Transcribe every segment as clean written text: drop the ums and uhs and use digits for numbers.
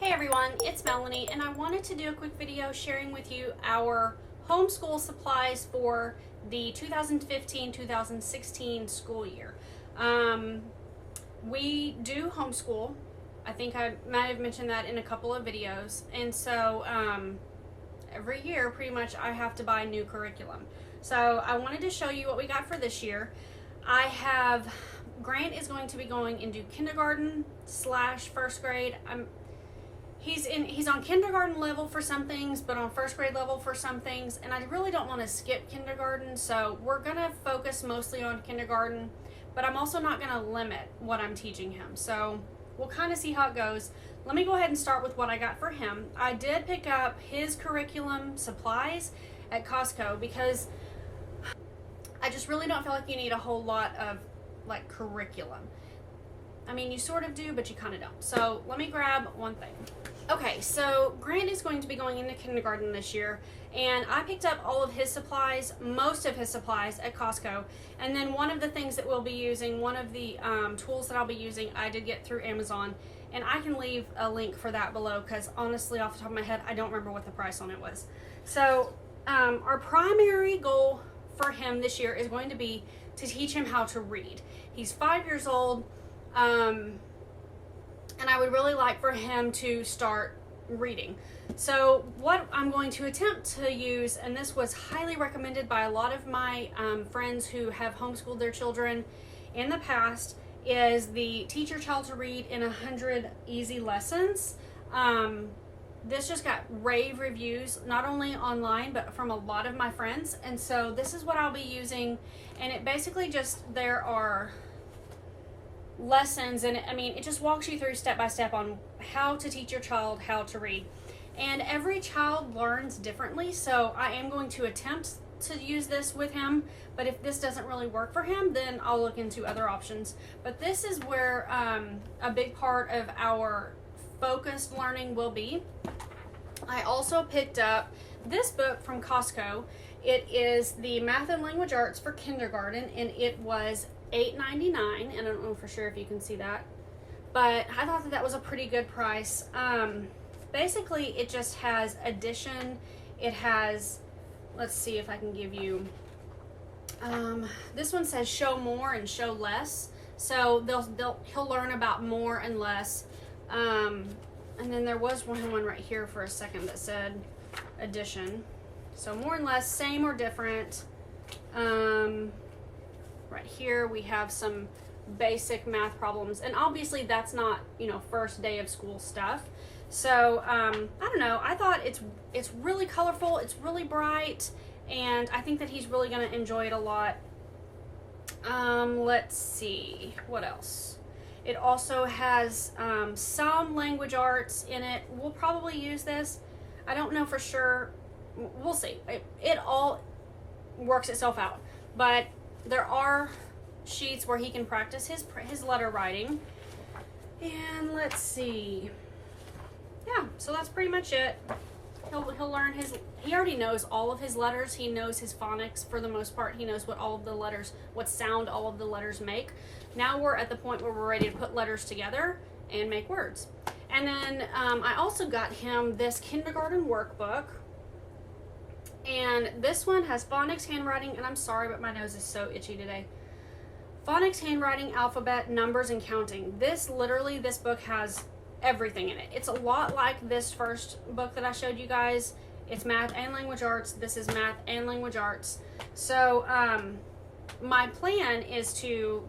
Hey everyone, it's Melanie, and I wanted to do a quick video sharing with you our homeschool supplies for the 2015-2016 school year. We do homeschool. I think I might have mentioned that in a couple of videos, and so every year pretty much I have to buy new curriculum. So I wanted to show you what we got for this year. Grant is going to be going into kindergarten / first grade. He's on kindergarten level for some things, but on first grade level for some things, and I really don't want to skip kindergarten, so we're going to focus mostly on kindergarten, but I'm also not going to limit what I'm teaching him, so we'll kind of see how it goes. Let me go ahead and start with what I got for him. I did pick up his curriculum supplies at Costco because I just really don't feel like you need a whole lot of like curriculum. I mean, you sort of do, but you kind of don't. So let me grab one thing. Okay, so Grant is going to be going into kindergarten this year, and I picked up all of his supplies, most of his supplies at Costco, and then one of the things that we'll be using, one of the tools that I'll be using, I did get through Amazon, and I can leave a link for that below because honestly, off the top of my head, I don't remember what the price on it was. So our primary goal for him this year is going to be to teach him how to read. He's 5 years old. And I would really like for him to start reading. So what I'm going to attempt to use, and this was highly recommended by a lot of my friends who have homeschooled their children in the past, is the Teach Your Child to Read in 100 Easy Lessons. This just got rave reviews, not only online, but from a lot of my friends. And so this is what I'll be using. And it basically just, there are lessons, and it just walks you through step by step on how to teach your child how to read. And every child learns differently, so I am going to attempt to use this with him, but if this doesn't really work for him, then I'll look into other options. But this is where a big part of our focused learning will be. I also picked up this book from Costco. It is the Math and Language Arts for Kindergarten, and it was $8.99, and I don't know for sure if you can see that, but I thought that that was a pretty good price. Basically, it just has addition. It has, let's see if I can give you, this one says show more and show less, so he'll learn about more and less. And then there was one right here for a second that said addition, so more and less, same or different. Right here we have some basic math problems, and obviously that's not, first day of school stuff. So I don't know, I thought it's really colorful, it's really bright, and I think that he's really going to enjoy it a lot. Let's see what else. It also has some language arts in it. We'll probably use this. I don't know for sure. We'll see. It all works itself out, but there are sheets where he can practice his letter writing. And let's see. Yeah, so that's pretty much it. He'll learn he already knows all of his letters. He knows his phonics for the most part. He knows what sound all of the letters make. Now we're at the point where we're ready to put letters together and make words. And then I also got him this kindergarten workbook. And this one has phonics, handwriting, and I'm sorry, but my nose is so itchy today. Phonics, handwriting, alphabet, numbers, and counting. This book has everything in it. It's a lot like this first book that I showed you guys. It's math and language arts. This is math and language arts. So my plan is to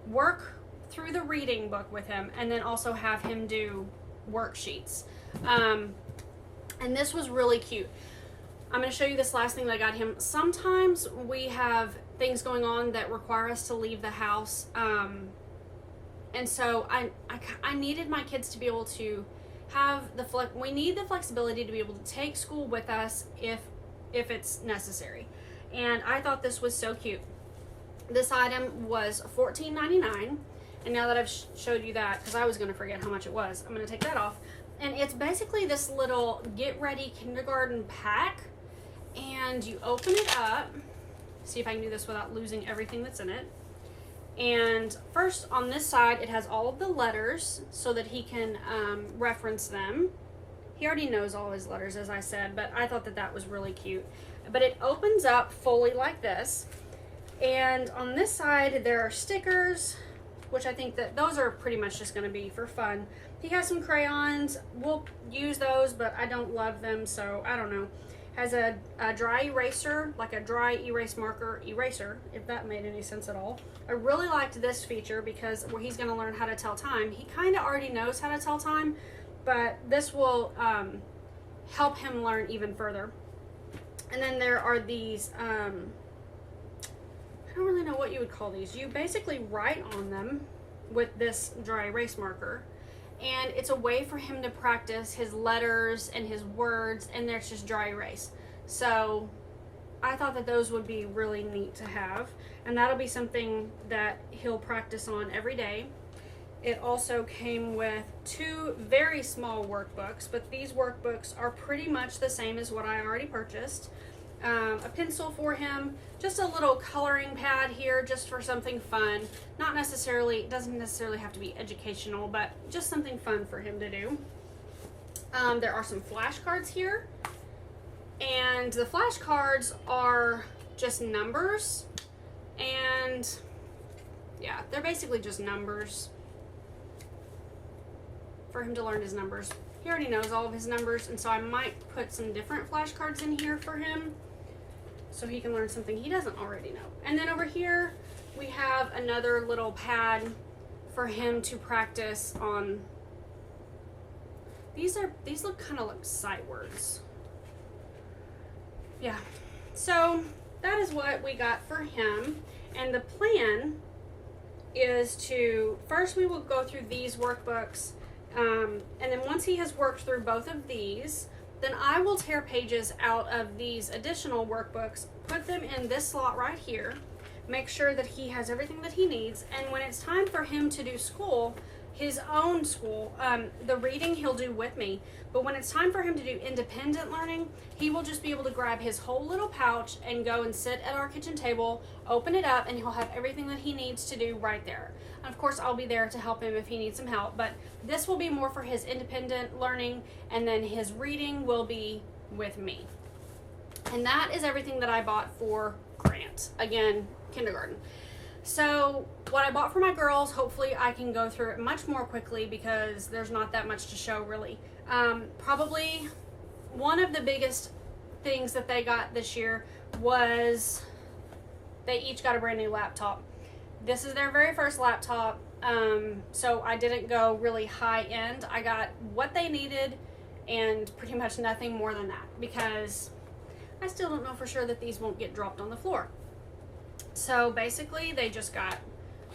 work through the reading book with him and then also have him do worksheets. And this was really cute. I'm going to show you this last thing that I got him. Sometimes we have things going on that require us to leave the house. And so I needed my kids to be able to have we need the flexibility to be able to take school with us if it's necessary. And I thought this was so cute. This item was $14.99. And now that I've showed you that, because I was going to forget how much it was, I'm going to take that off. And it's basically this little get ready kindergarten pack. And you open it up. See if I can do this without losing everything that's in it. And first on this side, it has all of the letters so that he can reference them. He already knows all his letters, as I said, but I thought that that was really cute. But it opens up fully like this. And on this side, there are stickers, which I think that those are pretty much just going to be for fun. He has some crayons. We'll use those, but I don't love them, so I don't know. Has a dry eraser, like a dry erase marker eraser, if that made any sense at all. I really liked this feature because he's going to learn how to tell time. He kind of already knows how to tell time, but this will help him learn even further. And then there are these, I don't really know what you would call these. You basically write on them with this dry erase marker. And it's a way for him to practice his letters and his words, and there's just dry erase. So I thought that those would be really neat to have, and that'll be something that he'll practice on every day. It also came with 2 very small workbooks, but these workbooks are pretty much the same as what I already purchased. A pencil for him, just a little coloring pad here just for something fun. Not necessarily, it doesn't necessarily have to be educational, but just something fun for him to do. There are some flashcards here, and the flashcards are just numbers, and yeah, they're basically just numbers for him to learn his numbers. He already knows all of his numbers, and so I might put some different flashcards in here for him so he can learn something he doesn't already know. And then over here, we have another little pad for him to practice on. These look kind of like sight words. Yeah, so that is what we got for him. And the plan is to, first we will go through these workbooks, and then once he has worked through both of these, then I will tear pages out of these additional workbooks, put them in this slot right here, make sure that he has everything that he needs, and when it's time for him to do school, his own school, the reading he'll do with me, but when it's time for him to do independent learning, he will just be able to grab his whole little pouch and go and sit at our kitchen table, open it up, and he'll have everything that he needs to do right there. And of course, I'll be there to help him if he needs some help, but this will be more for his independent learning, and then his reading will be with me. And that is everything that I bought for Grant. Again, kindergarten. So what I bought for my girls, hopefully I can go through it much more quickly because there's not that much to show really. Probably one of the biggest things that they got this year was they each got a brand new laptop. This is their very first laptop, so I didn't go really high end. I got what they needed and pretty much nothing more than that because I still don't know for sure that these won't get dropped on the floor. So basically they just got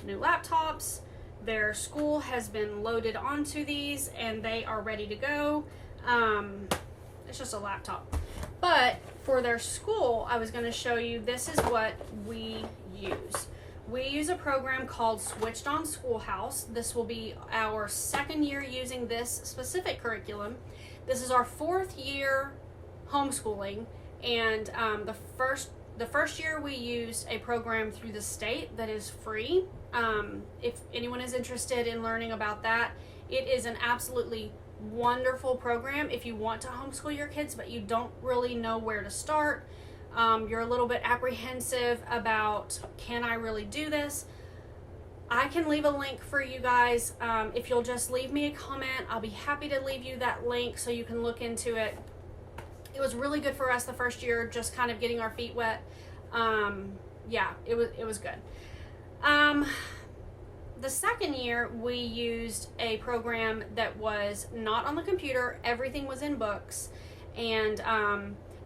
new laptops, their school has been loaded onto these and they are ready to go. It's just a laptop. But for their school, I was going to show you, this is what we use. We use a program called Switched On Schoolhouse. This will be our 2nd year using this specific curriculum. This is our 4th year homeschooling, and the first year we used a program through the state that is free. If anyone is interested in learning about that, it is an absolutely wonderful program if you want to homeschool your kids but you don't really know where to start. You're a little bit apprehensive about, can I really do this? I can leave a link for you guys. If you'll just leave me a comment, I'll be happy to leave you that link so you can look into it. It was really good for us the first year, just kind of getting our feet wet. Yeah, it was good. The 2nd year, we used a program that was not on the computer. Everything was in books. And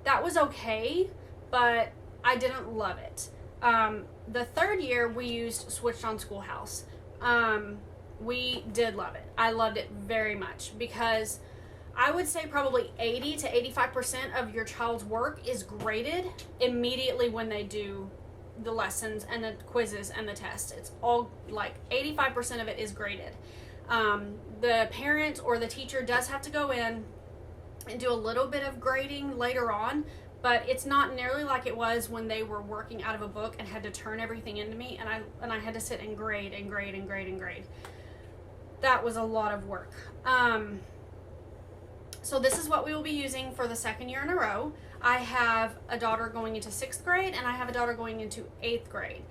that was okay, but I didn't love it. The 3rd year, we used Switched On Schoolhouse. We did love it. I loved it very much because I would say probably 80 to 85% of your child's work is graded immediately when they do the lessons and the quizzes and the tests. It's all like 85% of it is graded. The parent or the teacher does have to go in and do a little bit of grading later on, but it's not nearly like it was when they were working out of a book and had to turn everything into me, and I had to sit and grade and grade and grade and grade. That was a lot of work. So this is what we will be using for the second year in a row. I have a daughter going into 6th grade and I have a daughter going into 8th grade.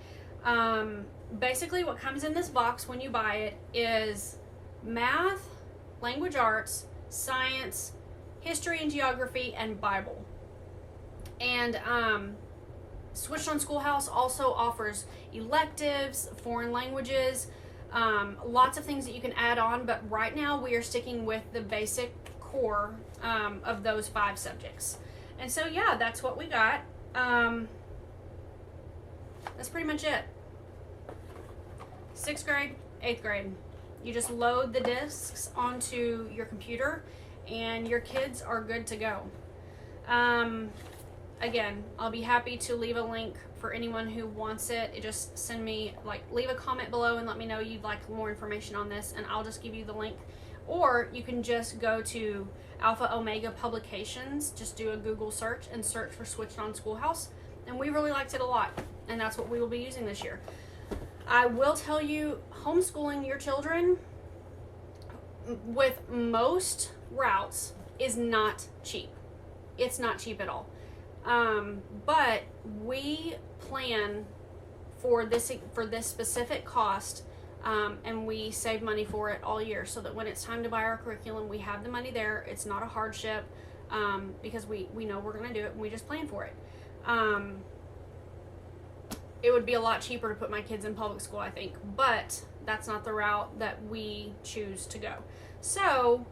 Basically what comes in this box when you buy it is math, language arts, science, history and geography, and Bible. And Switched on Schoolhouse also offers electives, foreign languages, lots of things that you can add on, but right now we are sticking with the basic core of those 5 subjects. And so yeah, that's what we got. That's pretty much it. 6th grade, 8th grade. You just load the discs onto your computer and your kids are good to go. Again, I'll be happy to leave a link for anyone who wants it. Just send me, leave a comment below and let me know you'd like more information on this, and I'll just give you the link. Or you can just go to Alpha Omega Publications, just do a Google search and search for Switched on Schoolhouse, and we really liked it a lot, and that's what we will be using this year. I will tell you, homeschooling your children with most routes is not cheap. It's not cheap at all. But we plan for this specific cost, and we save money for it all year, so that when it's time to buy our curriculum, we have the money there. It's not a hardship, because we know we're going to do it and we just plan for it. It would be a lot cheaper to put my kids in public school, I think, but that's not the route that we choose to go. So,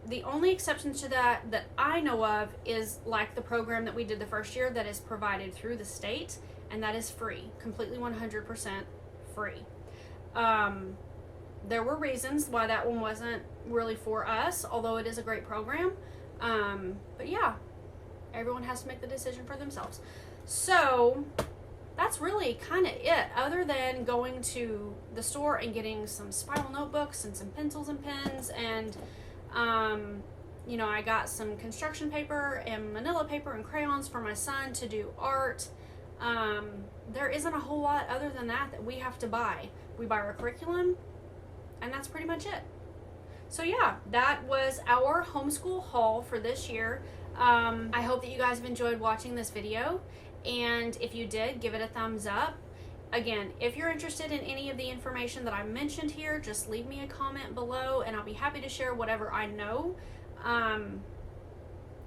the only exceptions to that I know of is like the program that we did the first year that is provided through the state, and that is free, completely 100% free. There were reasons why that one wasn't really for us, although it is a great program. But yeah, everyone has to make the decision for themselves. So that's really kind of it, other than going to the store and getting some spiral notebooks and some pencils and pens, and you know, I got some construction paper and manila paper and crayons for my son to do art. There isn't a whole lot other than that we have to buy. We buy our curriculum, and that's pretty much it. So yeah, that was our homeschool haul for this year. I hope that you guys have enjoyed watching this video, and if you did, give it a thumbs up. Again, if you're interested in any of the information that I mentioned here, just leave me a comment below and I'll be happy to share whatever I know.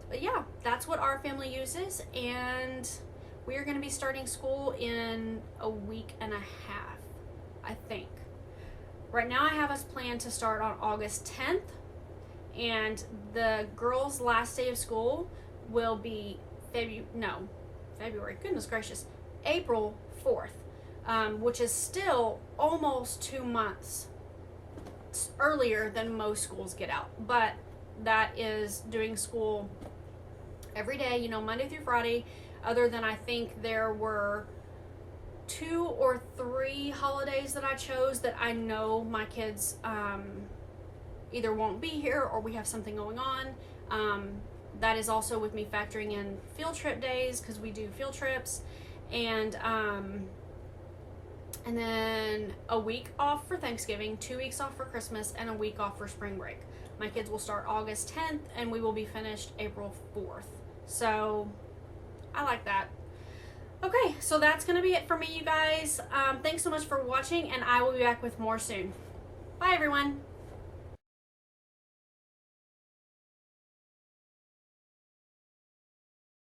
But yeah, that's what our family uses, and we are going to be starting school in a week and a half, I think. Right now I have us planned to start on August 10th, and the girls' last day of school will be February, goodness gracious, April 4th, which is still almost 2 months earlier than most schools get out. But that is doing school every day, you know, Monday through Friday, other than I think there were 2 or 3 holidays that I chose that I know my kids either won't be here or we have something going on. That is also with me factoring in field trip days, because we do field trips, and then a week off for Thanksgiving, 2 weeks off for Christmas, and a week off for spring break. My kids will start August 10th and we will be finished April 4th. So I like that. Okay, so that's gonna be it for me, you guys. Thanks so much for watching, and I will be back with more soon. Bye everyone.